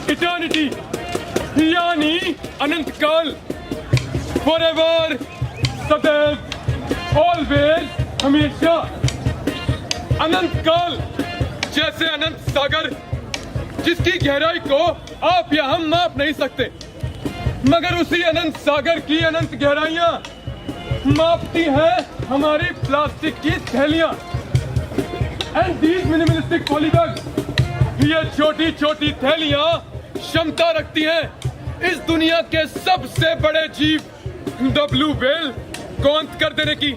Eternity यानी अनंत काल, forever, सदैव, ऑलवेज, हमेशा। अनंत काल जैसे अनंत सागर जिसकी गहराई को आप या हम माप नहीं सकते, मगर उसी अनंत सागर की अनंत गहराइयां मापती हैं हमारी प्लास्टिक की थैलियां। एंड दीज मिनिमलिस्टिक पॉलीबैग्स, ये छोटी छोटी थैलियां क्षमता रखती हैं इस दुनिया के सबसे बड़े जीव द ब्लू व्हेल को अंत कर देने की।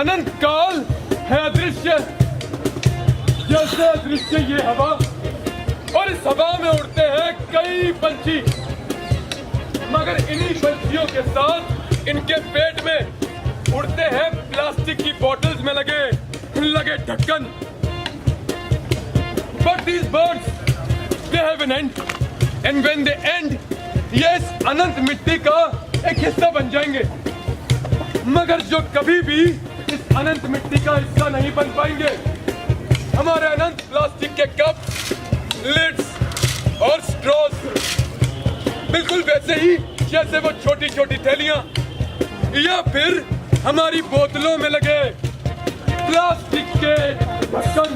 अनंत काल है अदृश्य, जैसे अदृश्य ये हवा, और इस हवा में उड़ते हैं कई पंछी, मगर इन्हीं पंछियों के साथ इनके पेट में उड़ते हैं प्लास्टिक की बोतल्स में लगे ढक्कन। But these birds, they have an end, and when they end, ये इस अनंत मिट्टी का एक हिस्सा बन जाएंगे, मगर जो कभी भी इस अनंत मिट्टी का हिस्सा नहीं बन पाएंगे, हमारे अनंत प्लास्टिक के कप, लिड्स और स्ट्रॉज, बिल्कुल वैसे ही जैसे वो छोटी छोटी थैलियां या फिर हमारी बोतलों में लगे प्लास्टिक के ढक्कन।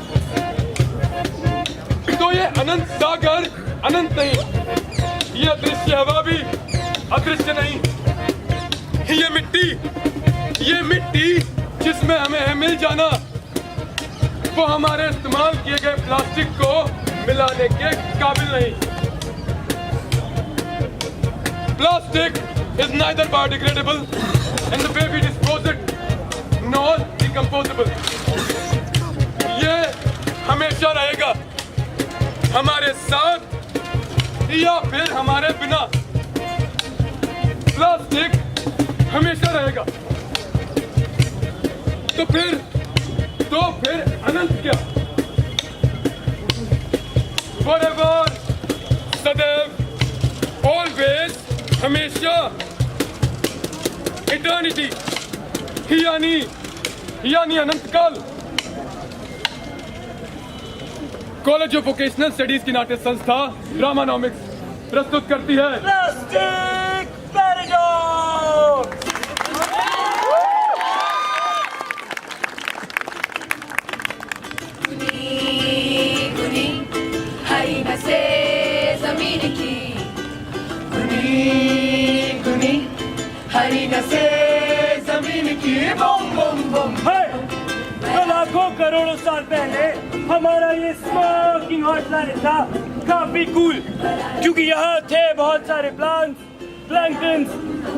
तो ये अनंत सागर अनंत नहीं, ये अदृश्य हवा भी अदृश्य नहीं। ये मिट्टी जिसमें हमें है मिल जाना, वो हमारे इस्तेमाल किए गए प्लास्टिक को मिलाने के काबिल नहीं। Plastic is neither biodegradable in the way we dispose it, nor decomposable. ये हमेशा रहेगा हमारे साथ या फिर हमारे बिना। प्लास्टिक हमेशा रहेगा। तो फिर अनंत क्या? Forever, सदैव, always, हमेशा, इटर्निटी यानी अनंत काल। कॉलेज ऑफ वोकेशनल स्टडीज की नाट्य संस्था ड्रामानॉमिक्स प्रस्तुत करती है प्लास्टिक पैराडॉक्स। गुनी हरी नसे जमीन की, गुनी हरी नसे जमीन की, बम बम बम। लाखों करोड़ों साल पहले हमारा ये स्मोकिंग हॉट प्लैनेट था काफी कूल, क्योंकि यहाँ थे बहुत सारे प्लांट्स, प्लैंक्टन्स,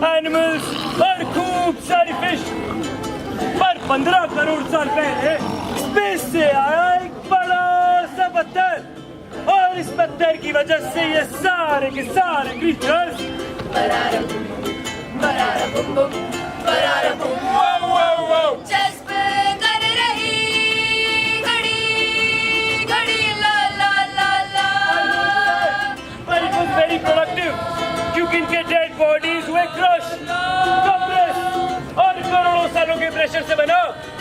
एनिमल्स और खूब सारी फिश। पर 15 करोड़ साल पहले स्पेस से आया एक बड़ा सा पत्थर, और इस पत्थर की वजह से ये सारे के सारे क्रीचर्स वेरी प्रोडक्टिव, क्योंकि इनके डेड बॉडीज हुए क्रश, कंप्रेस और करोड़ों सालों के प्रेशर से बना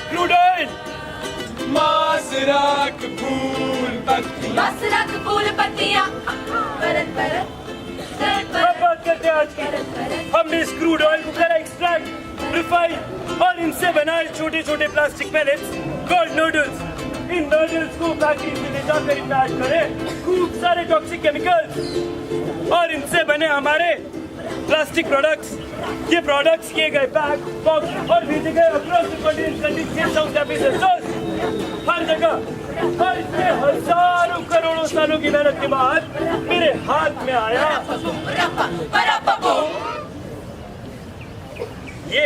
क्रूड ऑयल। मांस राख फूल पत्तियां, अब बात करते हैं आज की। हमने इस क्रूड ऑयल को करा एक्सट्रैक्ट, रिफाइन और इनसे बनाए छोटे छोटे प्लास्टिक पैलेट्स कॉल्ड नूडल्स। इन नूडल्स को फैक्ट्री में ले जाकर इनमें ऐड करें खूब सारे टॉक्सिक केमिकल्स, और इनसे बने हमारे प्लास्टिक प्रोडक्ट्स। ये प्रोडक्ट्स किए गए पैक, बॉक्स और भेजे गए across the country, South Africa, हर जगह। और इससे हजारों करोड़ों सालों की मेहनत के बाद मेरे हाथ में आया ये।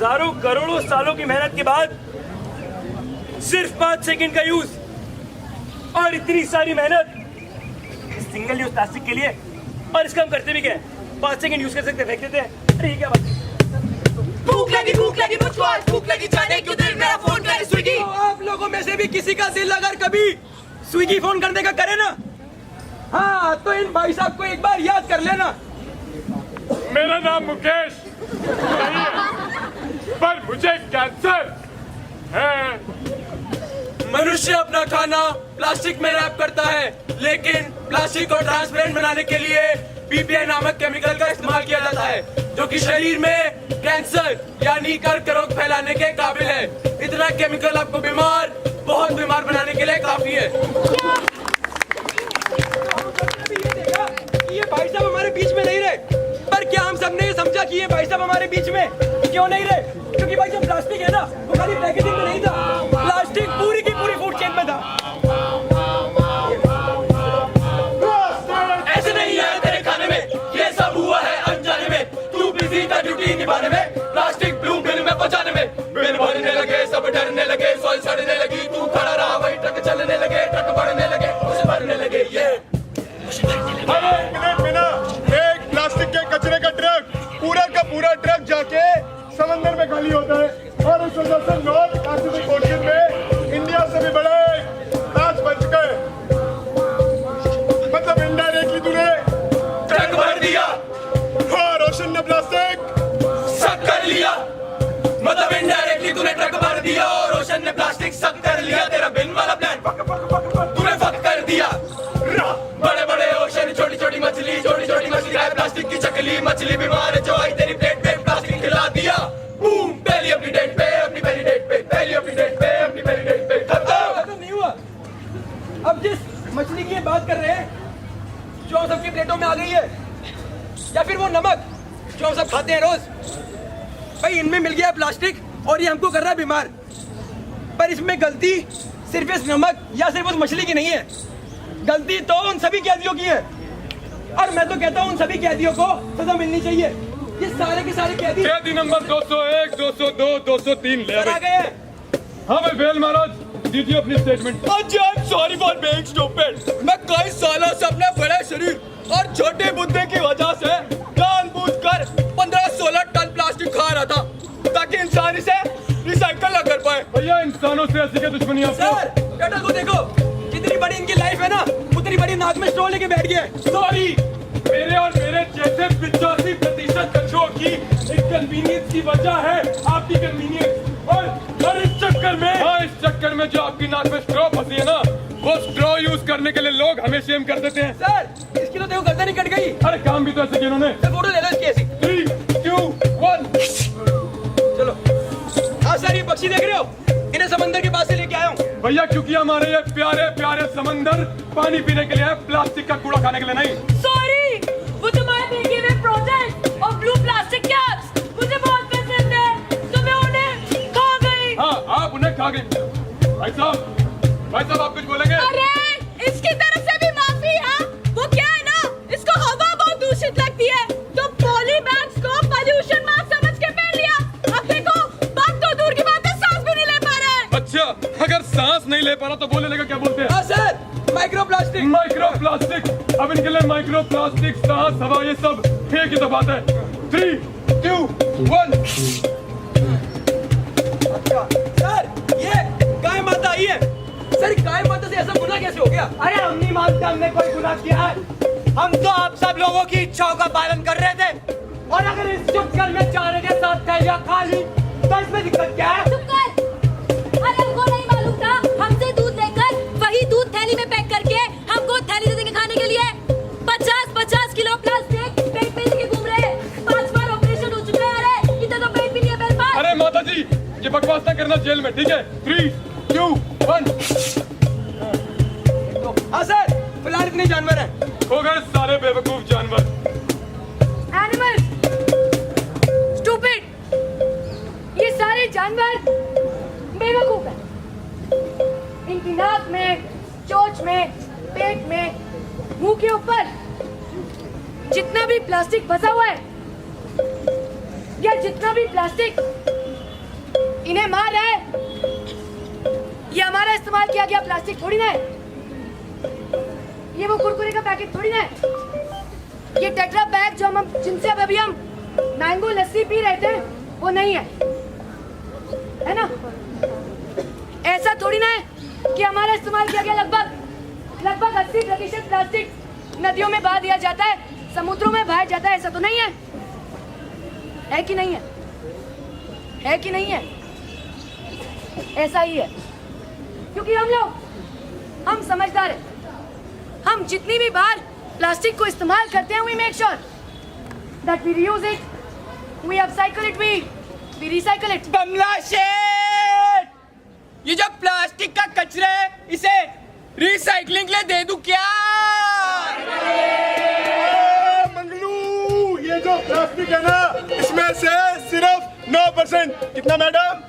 हजारों करोड़ों सालों की मेहनत के बाद सिर्फ 5 सेकंड का यूज और इतनी सारी मेहनत सिंगल यूज प्लास्टिक के लिए। और इसका हम करते भी क्या है? 5 सेकंड यूज कर सकते हैं, फेंक देते हैं। अरे ये क्या बात है? भूख लगी मुझको आज, भूख लगी जाने क्यों दिल मेरा फोन करे स्विगी। तो आप लोगों में से भी किसी का दिल अगर कभी स्विगी फोन करने का करे ना, हाँ तो इन भाई साहब को एक बार याद कर लेना। मेरा नाम मुकेश नहीं है, पर मुझे कैंसर है। मनुष्य अपना खाना प्लास्टिक में रैप करता है, लेकिन प्लास्टिक को ट्रांसपेरेंट बनाने के लिए पीपीआई नामक केमिकल का इस्तेमाल किया जाता है, जो कि शरीर में कैंसर यानी कर्क रोग फैलाने के काबिल है। इतना केमिकल आपको बीमार, बहुत बीमार बनाने के लिए काफी है। ये भाई साहब हमारे बीच में नहीं रहे, पर क्या हम सबने ये समझा कि ये भाई साहब हमारे बीच में क्यों नहीं रहे? क्योंकि भाई जो प्लास्टिक है ना, वो खाली पैकेजिंग में नहीं था, प्लास्टिक पूरी की पूरी फूड चेन में था। ऐसे नहीं है तेरे खाने में, ये सब हुआ है अनजाने में। तू बिजी था ड्यूटी निभाने में, प्लास्टिक ब्लू बिल में पहुंचाने में। बिल भरने लगे, सब डरने लगे, सॉइल सड़ने लगी, तू खड़ा रहा वही ट्रक चलने लगे, ट्रक बढ़ने लगे, उसे भरने लगे। ये अरे एक मिनट, एक प्लास्टिक के कचरे का ट्रक पूरा का पूरा ट्रक जाके समंदर में खाली होता है, और इस वजह से नॉर्थ पैसिफिक ओशियन में इंडिया से भी बड़े ताज बन चुके हैं। मतलब इनडायरेक्टली तूने ट्रक भर दिया और ओशन ने प्लास्टिक सब कर लिया। मतलब इनडायरेक्टली तूने ट्रक भर दिया और ओशन ने प्लास्टिक सब कर लिया। तेरा बिन वाला प्लान तूने फक कर दिया। बड़े बड़े ओशन, छोटी छोटी मछली खाए प्लास्टिक की चकली। मछली बीमार है जो आई तेरी प्लेट पे, प्लास्टिक खिला दिया। बूम, पहली अपनी डेट पे, अपनी पहली डेट पे, पहली अपनी डेट पे, अपनी पहली डेट पे। खत्म नहीं हुआ। अब जिस मछली की बात कर रहे हैं जो हम सबकी प्लेटों में आ गई है, या फिर वो नमक जो हम सब खाते हैं रोज, भाई इनमें मिल गया प्लास्टिक और ये हमको कर रहा है बीमार। पर इसमें गलती सिर्फ इस नमक या सिर्फ उस मछली की नहीं है, गलती तो उन सभी कैदियों की है। और मैं तो कहता हूँ उन सभी कैदियों को सजा मिलनी चाहिए। ये सारे के सारे कैदी नंबर 201, 202, 203 ले आ गए हैं। हाँ भाई बेल महाराज, दीजिए अपनी statement. Sorry for being stupid. मैं कई सालों से अपने बड़े शरीर और छोटे बुद्धि की वजह से जानबूझकर 15-16 टन प्लास्टिक खा रहा था, ताकि इंसान इसे रिसाइकल न कर पाए। भैया इंसानों से ऐसी क्या दुश्मनी आपको? सर बेटा को देखो, जितनी बड़ी इनकी लाइफ है ना, उतनी बड़ी नाक में स्ट्रॉ लेके बैठ गए। सॉरी, मेरे और मेरे जैसे 85% बच्चों की एक कन्वीनियंस की वजह है आपकी कन्वीनियंस। और इस चक्कर में जो आपकी नाक में स्ट्रॉ फंसी है ना, वो स्ट्रॉ यूज करने के लिए लोग हमें शेम कर देते हैं। सर इसकी तो देखो गर्दन ही कट गई। अरे काम भी तो ऐसे किया उन्होंने। सर फोटो ले लो इसकी ऐसी। 3, 2, 1 चलो। हाँ सर, ये पक्षी देख रहे हो, इन्हें समंदर के पास से लेके आया हूँ। भैया, क्योंकि हमारे ये प्यारे प्यारे समंदर पानी पीने के लिए है, प्लास्टिक का कूड़ा खाने के लिए नहीं। सॉरी, वो तुम्हारे फेंके हुए प्रोजेक्ट और ब्लू प्लास्टिक कैप्स मुझे बहुत पसंद है, तो मैं उन्हें खा गई। हाँ, आप उन्हें खा गए। भाई साहब आप कुछ बोलेंगे? अरे इसकी तरफ से भी माफी। हाँ, वो क्या है ना, इसको हवा बहुत दूषित लगती है, तो पॉली बैग्स को पोल्यूशन मास्क समझ के पहन लिया। अब देखो, बात तो दूर की बात है, सांस भी नहीं ले पा रहे हैं। अच्छा, अगर सांस नहीं ले पा रहा तो बोले लेगा क्या बोलते हैं? हाँ सर, माइक्रो प्लास्टिक। अब इनके लिए माइक्रो प्लास्टिक, सांस, हवा, ये सब एक ही तो बात है। 3, 2, 1 सर ये गाय माता आई है। सर गाय माता से ऐसा गुनाह कैसे हो गया? अरे हम नहीं मानते हमने कोई गुनाह किया है। हम तो आप सब लोगों की इच्छाओं का पालन कर रहे थे, और अगर इस चुपकर में चारे के साथ थैलियां खा ली तो इसमें दिक्कत क्या है? चुप कर। अरे हमको नहीं मालूम था, हमसे दूध लेकर वही दूध थैली में पैक करके हमको थैली दे देंगे खाने के लिए। 50 किलो प्लास्टिक पेट में लेके घूम रहे हैं। 5 बार ऑपरेशन हो चुका है। अरे इधर तो पेट भी नहीं है मेरे पास। अरे माता जी, ये बकवास ना करना जेल में, ठीक है? 3, 2, 1 हाँ सर, फिलहाल इतने जानवर हैं। हो गए सारे बेवकूफ जानवर। एनिमल्स, स्टूपिड, ये सारे जानवर बेवकूफ हैं। इनकी नाक में, चोंच में, पेट में, मुंह के ऊपर जितना भी प्लास्टिक फंसा हुआ है, या जितना भी प्लास्टिक इन्हें मार रहा है। ये हमारा इस्तेमाल किया गया प्लास्टिक थोड़ी ना है। ये वो कुरकुरे का पैकेट थोड़ी ना है। ये टेट्रा पैक जो हम जिनसे अभी हम मैंगो लस्सी पी रहे थे वो नहीं है ना? ऐसा थोड़ी ना है कि हमारा इस्तेमाल किया गया लगभग 80% प्लास्टिक नदियों में बहा दिया जाता है, समुद्रों में बहाया जाता है। ऐसा तो नहीं है, है कि नहीं है? है कि नहीं है? ऐसा ही है, क्योंकि हम समझदार हैं। हम जितनी भी बार प्लास्टिक को इस्तेमाल करते हैं, we make sure that we reuse it, we upcycle it, we recycle it. कमला शेठ, ये जो प्लास्टिक का कचरा है इसे रिसाइकलिंग के लिए दे दूं क्या? मंगलू, ये जो प्लास्टिक है ना, इसमें से सिर्फ 9% कितना मैडम?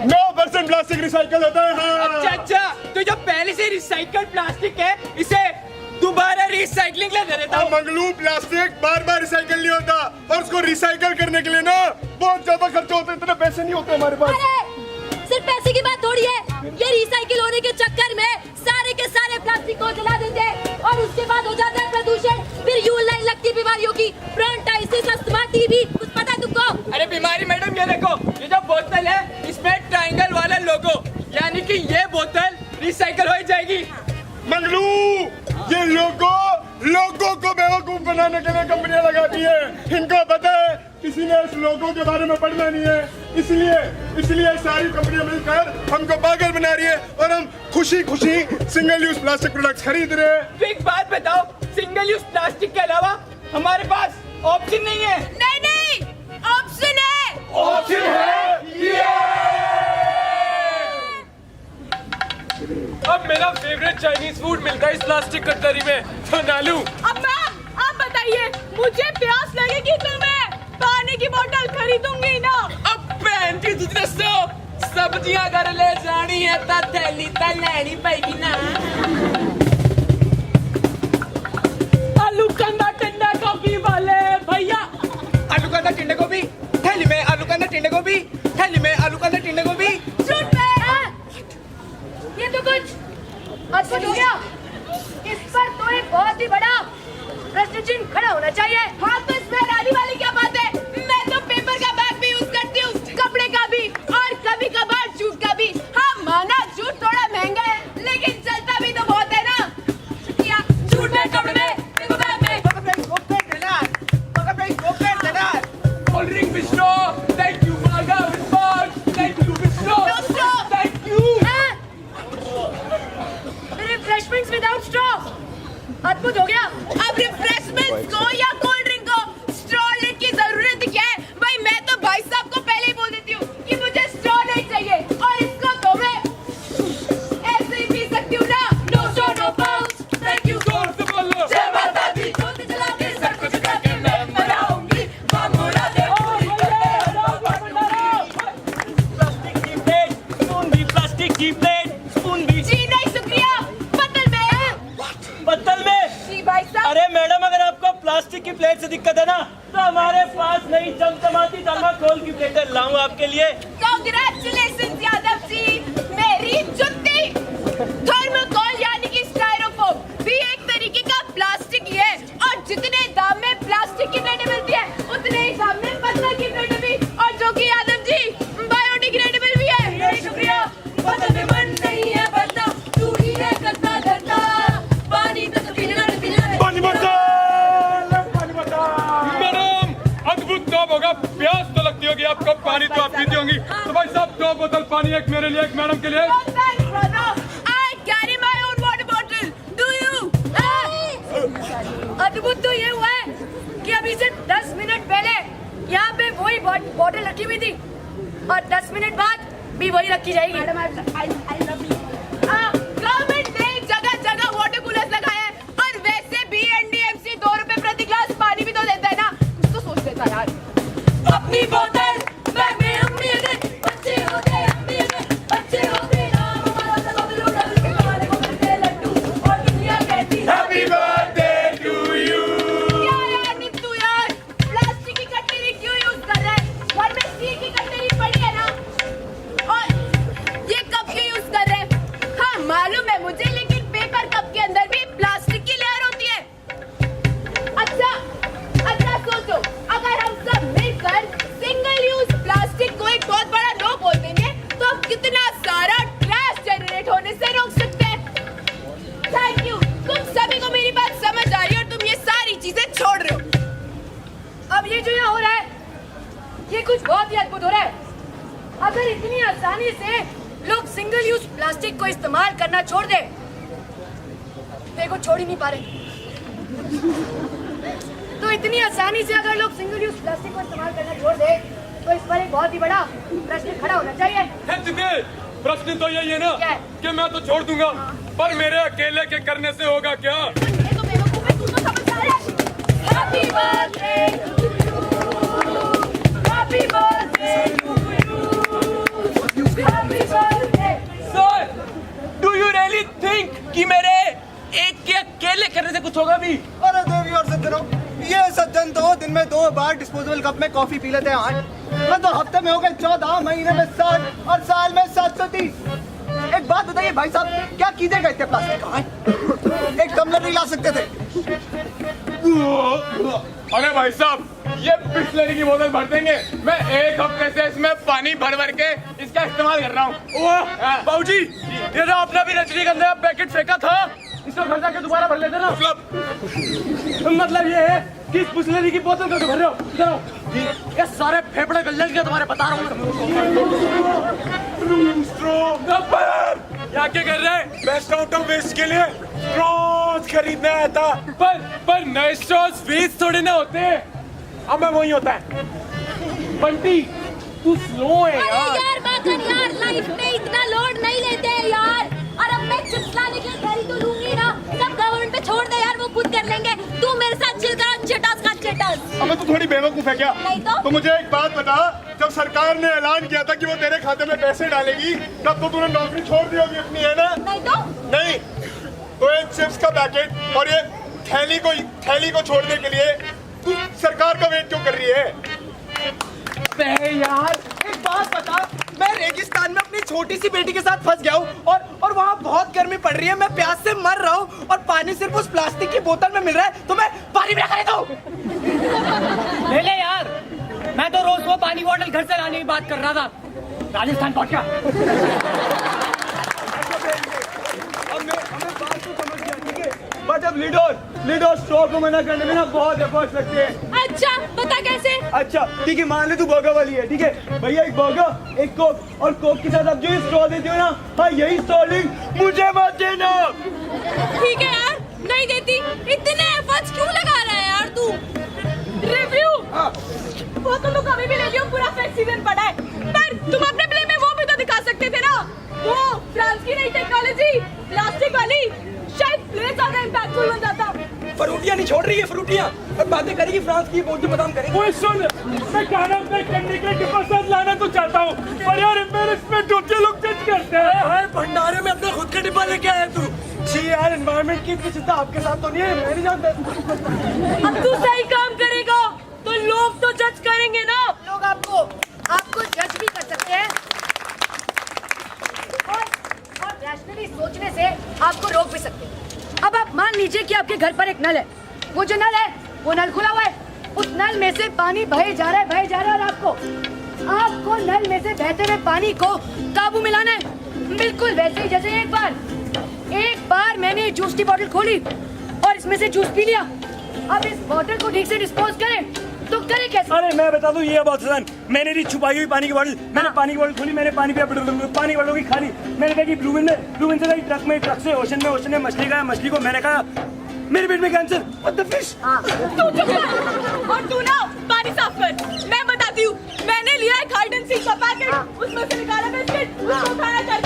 9% प्लास्टिक रिसाइकल होता है। हाँ। अच्छा, तो जो पहले से रिसाइकल प्लास्टिक है इसे दोबारा रिसाइकलिंग के लिए दे देता हूँ। मंगलू, प्लास्टिक बार रिसाइकल नहीं होता और उसको रिसाइकल करने के लिए ना बहुत ज्यादा खर्चा होता है, इतने पैसे नहीं होते हमारे पास। अरे सिर्फ पैसे की बात थोड़ी है, ये रिसाइकिल होने के चक्कर में सारे के सारे प्लास्टिक को जला देते हैं और उसके बाद हो जाता है प्रदूषण, फिर यूं लाइन लगती है बीमारियों की, ब्रोंकाइटिस, अस्थमा, टीबी। कुछ पता है तुमको? अरे बीमारी मैडम, ये देखो, ये जो बोतल है इसमें ट्रायंगल वाला लोगो, यानी कि ये बोतल रिसाइकल हो जाएगी। मंगलू, ये लोगो को बेवकूफ बनाने के लिए कंपनियां लगाती है। इनको पता है किसी ने इस लोगो के बारे में पढ़ना नहीं है, इसलिए सारी कंपनियां मिलकर हमको पागल बना रही है और हम खुशी सिंगल यूज प्लास्टिक प्रोडक्ट्स खरीद रहे हैं। तो एक बात बताओ, सिंगल यूज प्लास्टिक के अलावा हमारे पास ऑप्शन नहीं है? नहीं, ऑप्शन है। ऑप्शन है। अब मेरा फेवरेट चाइनीज फूड मिलता है इस प्लास्टिक कटलरी में, तो नालू। अब मैम आप बताइए, मुझे प्यास लगेगी तो मैं पानी की बोतल खरीदूंगी ना। अब बहन की जितने सब्जियां घर ले जानी है ता थैली ता लेनी पड़ेगी ना। आलू कंदा टिंडा गोभी वाले भैया, आलू कंदा टिंडा गोभी थैली में, आलू कंदा टिंडा गोभी थैली में, आलू कंदा टिंडा गोभी। झूठ में ये तो कुछ अद्भुत हो गया। इस पर तो एक बहुत ही बड़ा प्रश्न चिन्ह खड़ा होना चाहिए। हाँ, तो इसमें रानी वाली क्या बात है? मैं तो पेपर का बैग भी यूज करती हूँ, कपड़े का भी और कभी कभार जूट का भी। हाँ माना जूट थोड़ा महंगा है, लेकिन चलता भी तो बहुत है ना। शुक्रिया। जूट में, कपड़े में, पेपर बैग में। कोल्ड ड्रिंक विस्ट्रो, थैंक यू मागा विस्पार, थैंक यू विस्ट्रो, thank you. Refreshments without straw, अद्भुत हो गया। अब रिफ्रेशमेंट्स को या कोल्ड ड्रिंक को स्ट्रॉ लेने की जरूरत क्या है? भाई मैं तो भाई साहब को पहले ही बोल देती हूँ कि मुझे स्ट्रॉ नहीं चाहिए और इसको तो मैं ऐसे ही पी सकती हूँ ना। No straw no pouch, thank you. जोर से बोलो। जय माता दी। ज्योति जला के सर को झुका के मैं मनाऊंगी, बम उड़ा दे पूरी करके प्लास्टिक की प्लेट, स्पून भी प्लास्टिक की प्लेट, स्पून भी। जी नहीं शुक्रिया, पत्तल में। पत्तल में? जी भाई साहब। अरे मैडम, अगर आपको प्लास्टिक की प्लेट से दिक्कत है ना, तो हमारे पास नई चमचमाती थर्माकोल की प्लेटें लाऊं आपके लिए। कांग्रेचुलेशंस यादव जी, मेरी जुत्ती। थर्माकोल यानी कि स्टायरोफोम भी एक तरीके का प्लास्टिक ही है और जितने दाम में प्लास्टिक की प्लेटें मिलती है उतने ही दाम में पत्थर की प्लेटें भी, और जो कि यादव जी बायोडिग्रेडेबल भी है। शुक्रिया। पत्थर में मन नहीं है भरता, तू ही है करता धरता, पानी तो पीना पानी मैडम, अद्भुत जॉब होगा। प्यास तो लगती होगी आपको, पानी तो आप पीती होंगी। तो भाई साहब 2 बोतल पानी, एक मेरे लिए, एक मैडम के लिए। अद्भुत तो ये हुआ है कि अभी से 10 मिनट पहले यहाँ पे वही बॉटल रखी हुई थी और 10 मिनट बाद भी वही रखी जाएगी। गवर्नमेंट ने जगह जगह वाटर कूलर्स लगाए हैं और वैसे भी NDMC 2 रुपए प्रति ग्लास पानी भी तो देता है ना। कुछ तो सोच लेता यार। अपनी बोतल बैग में अम्मी अगर बच्चे होते, अम्मी अगर बच्चे होते, नाम हमारा सब लड्डू हमारे को मिलते लड्डू और दुनिया कहती हैप्पी बर्थडे टू यू। क्या यार नित्तू यार, प्लास्टिक की कटोरी क्यों यूज कर रहे हैं? घर में स्टील की कटोरी पड़ी है ना। कुछ बहुत ही अद्भुत हो रहा है। अगर इतनी आसानी से लोग सिंगल यूज प्लास्टिक को इस्तेमाल करना छोड़ दे, देखो छोड़ ही नहीं पा रहे, तो इतनी आसानी से अगर लोग सिंगल यूज प्लास्टिक को इस्तेमाल करना छोड़ दे तो इस पर एक बहुत ही बड़ा प्रश्न खड़ा होना चाहिए। प्रश्न तो यही है ना क्या है? कि मैं तो छोड़ दूंगा, पर मेरे अकेले के करने से होगा क्या? ये तो बेवकूफ है, तू तो समझ जा रहा है। Happy birthday to you, happy birthday to you, happy birthday। Sir, do you really think कि मेरे एक के अकेले करने से कुछ होगा भी? अरे देवी और सज्जनों, ये सज्जन तो दिन में 2 बार डिस्पोजेबल कप में कॉफी पी लेते हैं। मैं तो हफ्ते में हो गए 14, महीने में 60 और साल में 730। एक बात बताइए भाई साहब, क्या कीजिएगा इतने प्लास्टिक का? एक टम्बलर नहीं ला सकते थे? अरे भाई साहब, ये बिस्लरी की बोतल भर देंगे। मैं एक हफ्ते से इसमें पानी भर भर के इसका इस्तेमाल कर रहा हूँ। बाबूजी, ये जो आपने अभी रजनीगंधा का पैकेट फेंका था, इसको घर जाके दोबारा भर लेते ना। मतलब ये है कि इस बिस्लरी की बोतल को भर रहे हो। इधर आओ। ये सारे फेफड़े गल जाएंगे तुम्हारे, बता रहा हूँ। क्या क्या कर रहे हैं? बेस्ट आउट ऑफ वेस्ट के लिए स्ट्रॉज खरीदने आया था। पर नए स्ट्रॉज वेस्ट थोड़े ना होते हैं। अब मैं वही होता है। बंटी, तू स्लो है अरे यार। यार माखन यार, लाइफ में इतना लोड नहीं लेते हैं यार। और अब मैं चिप्स लाने के लिए थैली तो लूंगी ना, सब गवर्नमेंट पे छोड़ दे यार, वो खुद कर लेंगे। तू मेरे साथ चिल कर, चटास का चटास। अब तू थोड़ी बेवकूफ है क्या? नहीं तो? मुझे एक बात बता, जब सरकार ने ऐलान किया था कि वो तेरे खाते में पैसे डालेगी, तब तो तूने नौकरी छोड़ दी होगी अपनी, है ना? नहीं तो? नहीं, तो ये चिप्स का पैकेट और ये थैली को छोड़ने के लिए तू सरकार का वेट क्यों कर रही है? यार एक बात बता, मैं रेगिस्तान में अपनी छोटी सी बेटी के साथ फंस गया हूँ और वहाँ बहुत गर्मी पड़ रही है, मैं प्यास से मर रहा हूँ और पानी सिर्फ उस प्लास्टिक की बोतल में मिल रहा है, तो मैं पानी में खरीदा हूँ। ले ले यार, मैं तो रोज वो पानी बॉटल घर से लाने की बात कर रहा था। राजस्थान पहुंच गया। हमें बात तो समझ गया, ठीक है, बट अब लीडर स्टॉक को मना करने में ना बहुत एफर्ट्स लगते हैं। अच्छा बता कैसे? अच्छा ठीक है, मान ले तू बर्गर वाली है, ठीक है भैया, एक बर्गर एक कोक, और कोक के साथ आप जो स्ट्रॉ देते हो ना, हाँ यही स्टॉलिंग मुझे मत देना। ठीक है यार, नहीं देती। इतने एफर्ट्स क्यों लगा रहा है यार तू? रिव्यू वो तो लोग अभी भी ले लियो, पूरा फेस्ट सीजन पड़ा है। पर तुम अपने प्ले में वो भी तो दिखा सकते थे ना, वो फ्रांस की नई टेक्नोलॉजी प्लास्टिक वाली, शायद प्ले ज्यादा इम्पैक्टफुल बन जाता। फ्रूटियां नहीं छोड़ रही है, फ्रूटियां और बातें करेगी फ्रांस की, बहुत बदाम करेगी। ओए सुन, मैं खाना पैक करने के लिए डिब्बा साथ लाना तो चाहता हूँ, पर यार एम्बैरेसमेंट होती है, लोग जज करते हैं। हाय भंडारे में अपना खुद का डिब्बा लेके आया तू। जी यार, एनवायरनमेंट की इतनी चिंता आपके साथ तो नहीं है, मैं नहीं जानता। अब तू सही काम करेगा तो लोग तो जज करेंगे ना। लोग आपको जज भी कर सकते हैं और रैशनली सोचने से आपको रोक भी सकते हैं। अब आप मान लीजिए कि आपके घर पर एक नल है, वो जो नल है वो नल खुला हुआ है, उस नल में से पानी बहे जा रहा है और आपको नल में से बहते हुए पानी को काबू में लाना है। बिल्कुल वैसे ही जैसे एक बार मैंने जूस की बोतल खोली और इसमें से जूस पी लिया। अब इस बोतल को ठीक से डिस्पोज करें तो करें कैसे? अरे मैं बता दूं, ये बहुत आसान। मैंने भी छुपाई हुई पानी की बोतल, मैंने पानी की बोतल खोली, मैंने पानी पिया, पानी की बोतल होगी खाली। मैंने कहा कि ब्लू विन से ट्रक से ओशन में मछली खाया, मछली को मैंने कहा मेरे पेट में कैंसर, व्हाट द फिश। तू चुप कर और तू ना पानी साफ कर। मैं बताती हूँ, मैंने लिया है हाइड एंड सीक का पैकेट, उसमें से निकाला बिस्किट, उसको खाया कर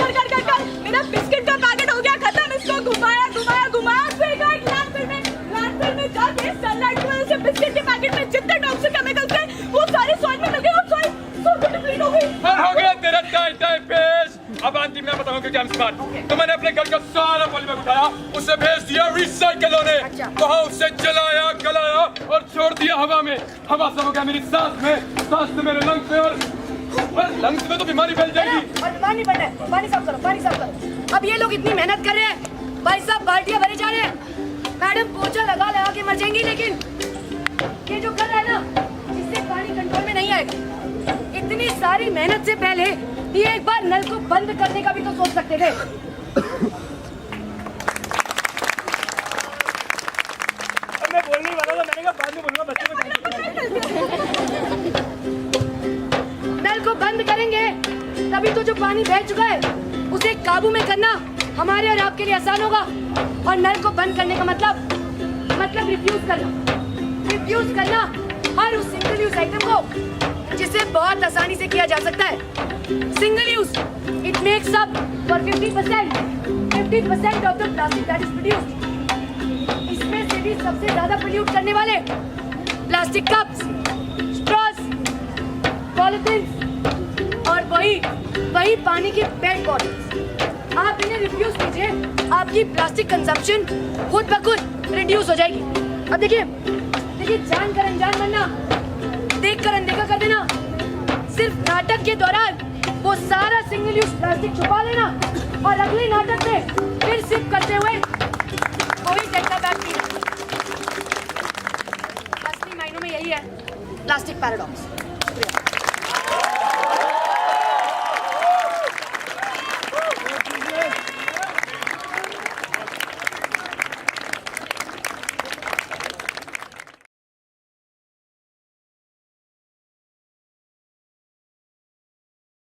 मेरा बिस्किट का पैकेट हो गया खत्म। इसको घुमाया फिर गया लैंडफिल में जाके सनलाइट की वजह से बिस्किट के पैकेट में जितने टॉक्सिक केमिकल्स थे वो सारे सॉइल में मिल गए और सॉइल डिप्लीट हो गई। हो गया तेरा टाइम पेश। अब अंतिम मैं बताऊंगा क्या स्मार्ट। तो मैंने अपने घर का सारा पॉलीमर उठाया, उसे भेज दिया रिसाइकल होने, वहाँ उसे जलाया गलाया और छोड़ दिया हवा में। हवा सब हो गया मेरी सांस में, सांस से मेरे लंग्स में, और लंग्स में तो बीमारी फैल जाएगी। और बीमार नहीं पड़ना है, पानी साफ करो। अब ये लोग इतनी मेहनत कर रहे हैं, भाई साहब बाल्टियां भरे जा रहे हैं, मैडम पोछा लगा के मर जाएंगी, लेकिन ये जो कर रहा है ना, इससे पानी कंट्रोल में नहीं आएगा। इतनी सारी मेहनत से पहले ये एक बार नल को बंद करने का भी तो सोच सकते थे। मैं बोलने वाला था, मैंने कहा बाद में बोलूंगा, बच्चे को बंद करेंगे तभी तो जो पानी बह चुका है उसे काबू में करना हमारे और आपके लिए आसान होगा। और नल को बंद करने का मतलब रिफ्यूज करना हर उस सिंगल यूज आइटम को जिसे बहुत आसानी से किया जा सकता है। Single use it makes up for 50% of the plastic that is produced. इसमें से भी सबसे ज्यादा पोल्यूट करने वाले प्लास्टिक कप्स, स्ट्रॉज, पॉलिथीन और वही पानी की पेट बॉटल्स। आप इन्हें रिफ्यूज कीजिए, आपकी प्लास्टिक कंजम्पशन खुद ब खुद रिड्यूस हो जाएगी। अब देखिए जान कर अनजान बनना, देख कर अनदेखा कर देना, सिर्फ नाटक के दौरान वो सारा सिंगल यूज प्लास्टिक छुपा लेना और अगले नाटक में फिर सिप करते हुए वही टेट्रा पैक पीना। असली मायनों में यही है प्लास्टिक पैराडॉक्स। शुक्रिया।